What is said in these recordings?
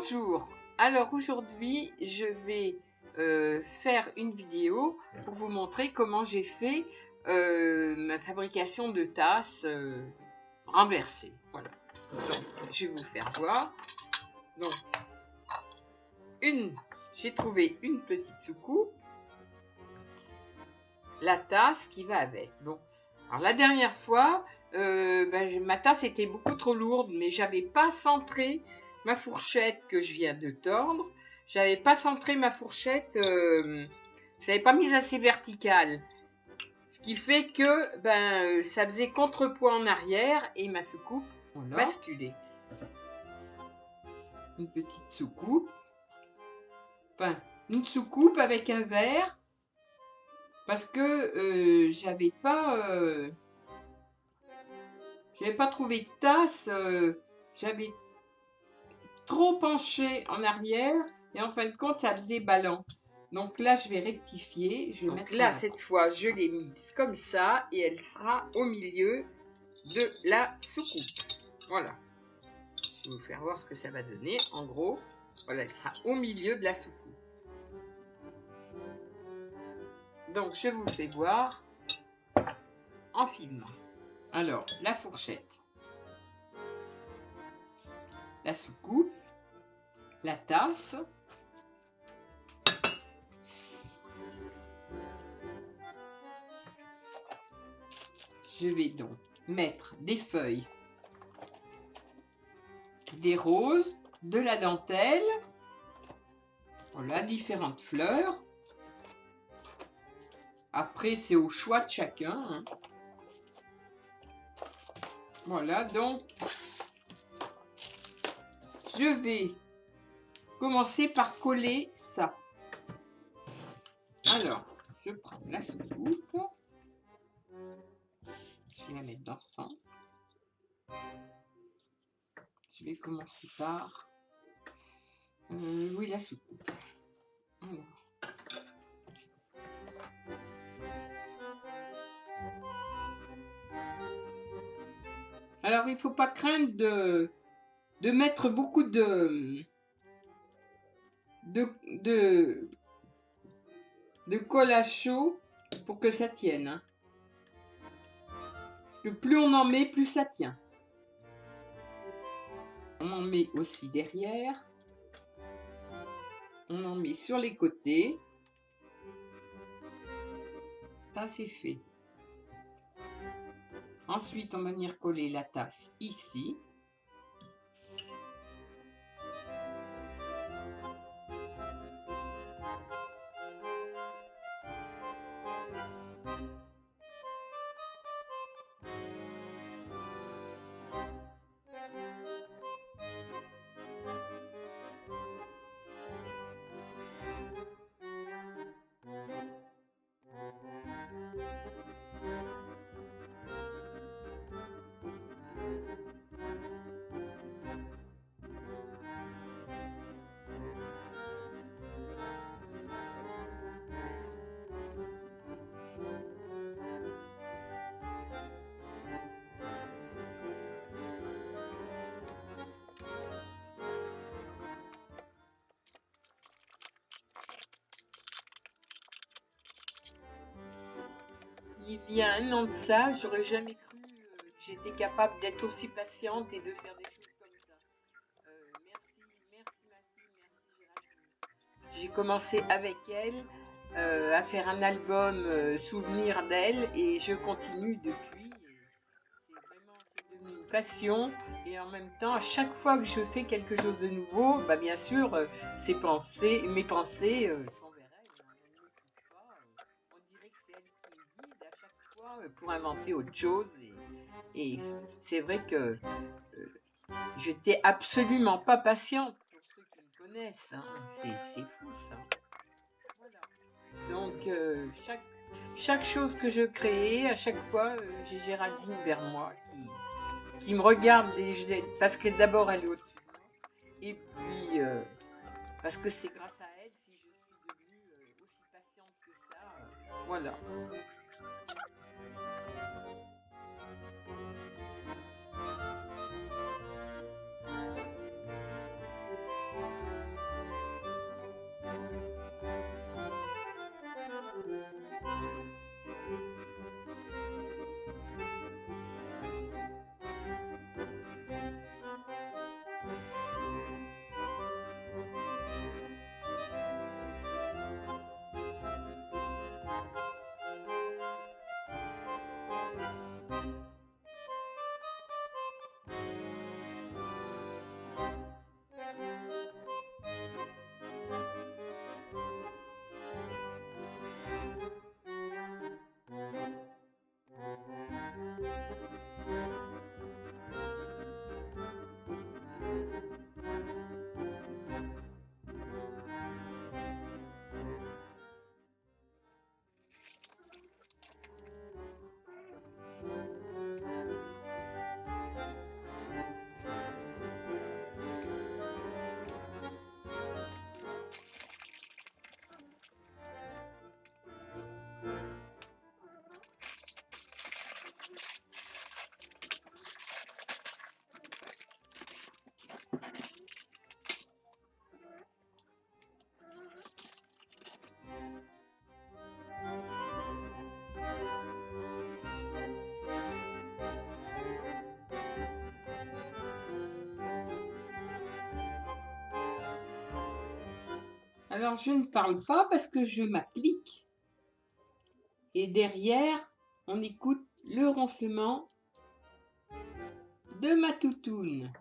Bonjour, alors aujourd'hui je vais faire une vidéo pour vous montrer comment j'ai fait ma fabrication de tasses renversées. Voilà, donc je vais vous faire voir. Donc, j'ai trouvé une petite soucoupe, la tasse qui va avec. Bon, alors la dernière fois, ma tasse était beaucoup trop lourde, mais j'avais pas centré ma fourchette que je viens de tordre. J'avais pas centré ma fourchette, je l'avais pas mise assez verticale. Ce qui fait que ça faisait contrepoids en arrière et ma soucoupe basculait. Une petite soucoupe. Enfin, une soucoupe avec un verre. Parce que j'avais pas trouvé de tasse. J'avais trop penché en arrière et en fin de compte ça faisait ballon. Donc là je vais rectifier. Je vais mettre là cette fois je l'ai mise comme ça et elle sera au milieu de la soucoupe. Voilà. Je vais vous faire voir ce que ça va donner. En gros, voilà, elle sera au milieu de la soucoupe. Donc je vous fais voir en filmant. Alors la fourchette, la soucoupe, la tasse. Je vais donc mettre des feuilles, des roses, de la dentelle, voilà, différentes fleurs. Après, c'est au choix de chacun, hein. Voilà, donc, je vais commencer par coller ça. Alors, je prends la soucoupe. Je vais la mettre dans ce sens. Je vais commencer par... oui, la soucoupe. Alors, il ne faut pas craindre de mettre beaucoup de colle à chaud pour que ça tienne, hein. Parce que plus on en met, plus ça tient. On en met aussi derrière. On en met sur les côtés. Ça, c'est fait. Ensuite, on va venir coller la tasse ici. Il y a un an de ça, j'aurais jamais cru que j'étais capable d'être aussi patiente et de faire des choses comme ça. Merci ma fille, merci Géraldine. J'ai commencé avec elle à faire un album souvenir d'elle et je continue depuis. C'est devenu une passion et en même temps, à chaque fois que je fais quelque chose de nouveau, bien sûr, mes pensées sont vers elle. On dirait que c'est elle qui me guide à chaque fois pour inventer autre chose. Et c'est vrai que j'étais absolument pas patiente pour ceux qui me connaissent. Hein. C'est fou ça. Voilà. Donc chaque chose que je crée, à chaque fois, j'ai Géraldine vers moi qui me regarde parce que d'abord elle est au-dessus de moi. Et puis parce que c'est grâce à elle si je suis devenue aussi patiente que ça. Voilà. Alors, je ne parle pas parce que je m'applique. Et derrière, on écoute le ronflement de ma toutoune.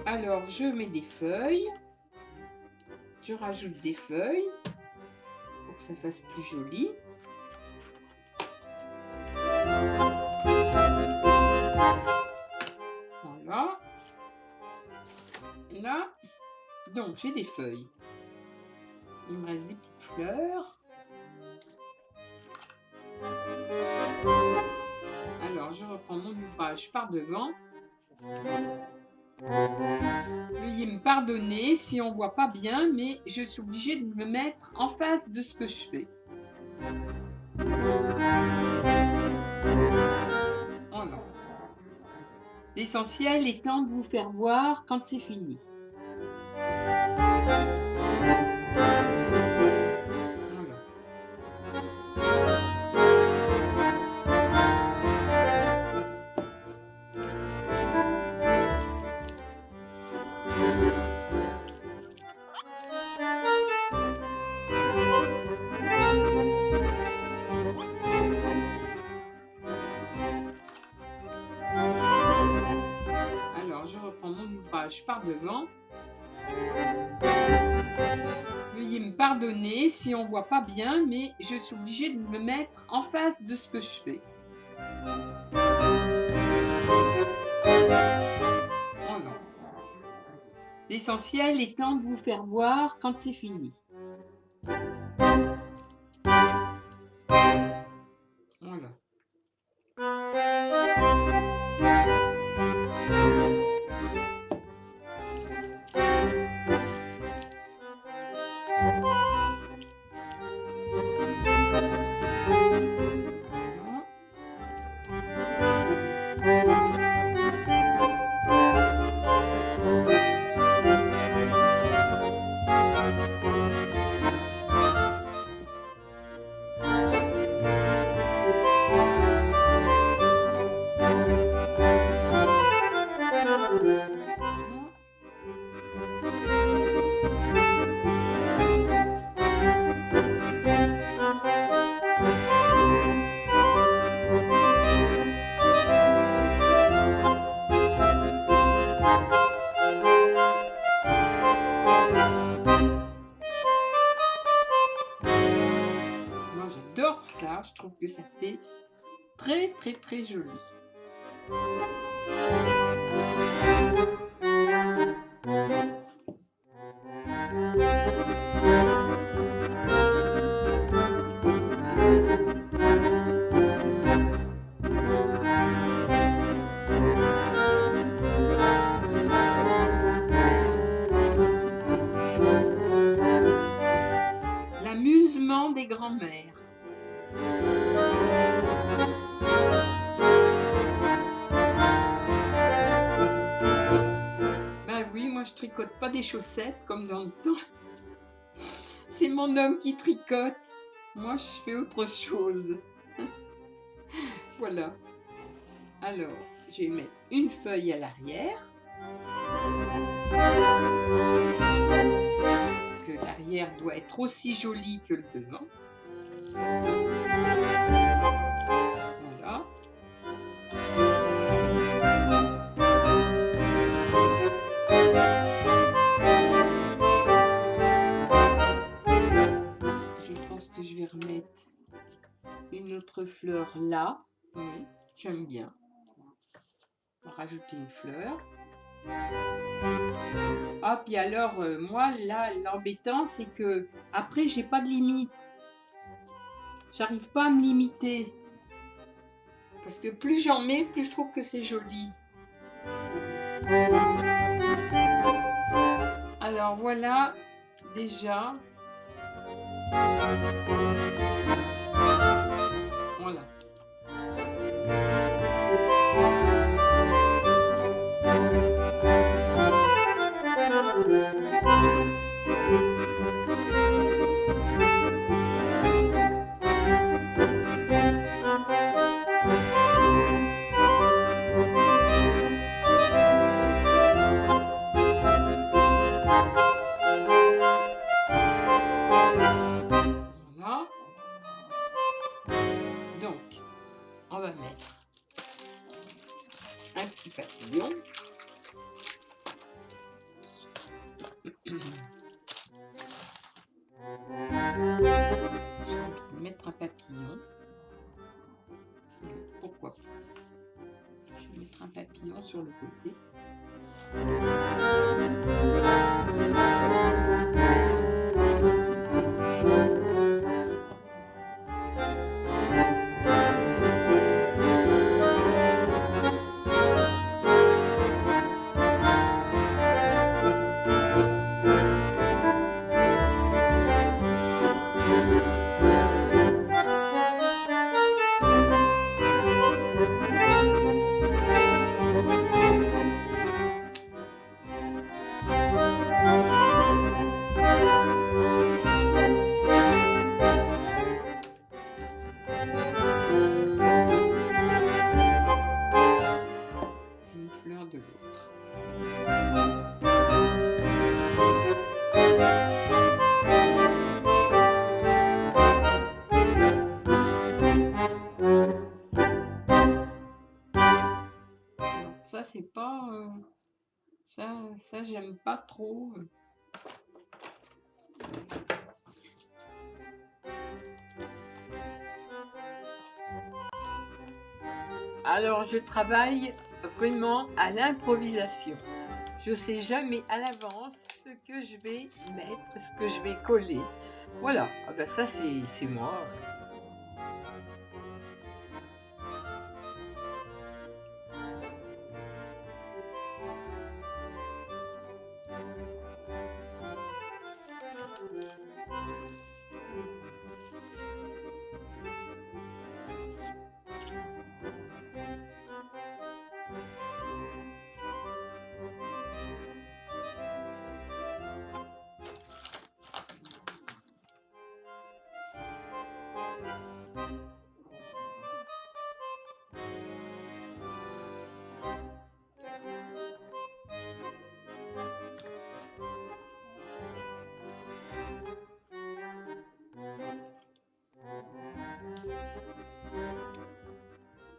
Alors, je mets des feuilles. Je rajoute des feuilles pour que ça fasse plus joli. Voilà. Là, donc j'ai des feuilles. Il me reste des petites fleurs. Alors, je reprends mon ouvrage par devant. Veuillez me pardonner si on ne voit pas bien, mais je suis obligée de me mettre en face de ce que je fais. Voilà. L'essentiel étant de vous faire voir quand c'est fini. Alors, je reprends mon ouvrage par devant. Veuillez me pardonner si on ne voit pas bien, mais je suis obligée de me mettre en face de ce que je fais. Voilà. L'essentiel étant de vous faire voir quand c'est fini. Voilà. Moi j'adore ça, je trouve que ça fait très très très joli. L'amusement des grands-mères. Ben oui, moi je tricote pas des chaussettes comme dans le temps. C'est mon homme qui tricote. Moi je fais autre chose. Voilà. Alors, je vais mettre une feuille à l'arrière. Parce que l'arrière doit être aussi joli que le devant. Voilà. Je pense que je vais remettre une autre fleur là. Oui, j'aime bien. On va rajouter une fleur. Ah, puis alors, moi, là, l'embêtant, c'est que après, j'ai pas de limite. J'arrive pas à me limiter. Parce que plus j'en mets, plus je trouve que c'est joli. Alors voilà, déjà. Voilà. Voilà. Donc, on va mettre un petit papillon. J'ai envie de mettre un papillon. Pourquoi pas? Je vais mettre un papillon sur le côté. Une fleur de l'autre. Alors ça c'est pas ça j'aime pas trop. Alors, je travaille vraiment à l'improvisation. Je sais jamais à l'avance ce que je vais mettre, ce que je vais coller. Voilà, ah ben ça c'est moi.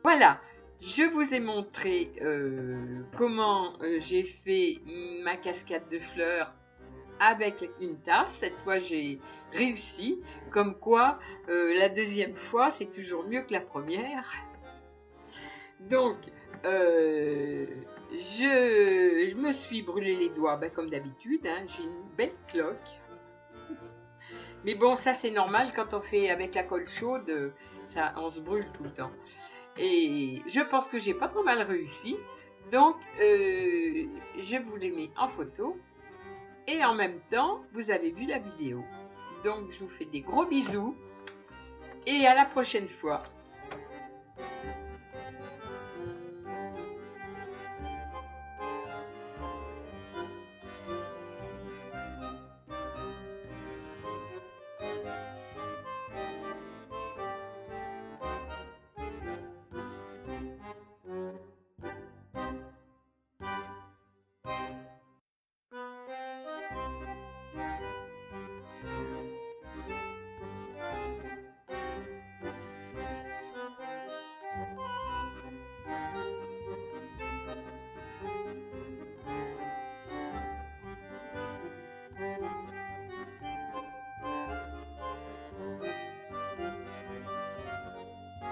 Voilà, je vous ai montré comment j'ai fait ma cascade de fleurs avec une tasse. Cette fois, j'ai réussi. Comme quoi, la deuxième fois, c'est toujours mieux que la première. Donc, je me suis brûlé les doigts, comme d'habitude. Hein, j'ai une belle cloque. Mais bon, ça c'est normal quand on fait avec la colle chaude, ça, on se brûle tout le temps. Et je pense que j'ai pas trop mal réussi. Donc, je vous les mets en photo. Et en même temps, vous avez vu la vidéo. Donc, je vous fais des gros bisous. Et à la prochaine fois.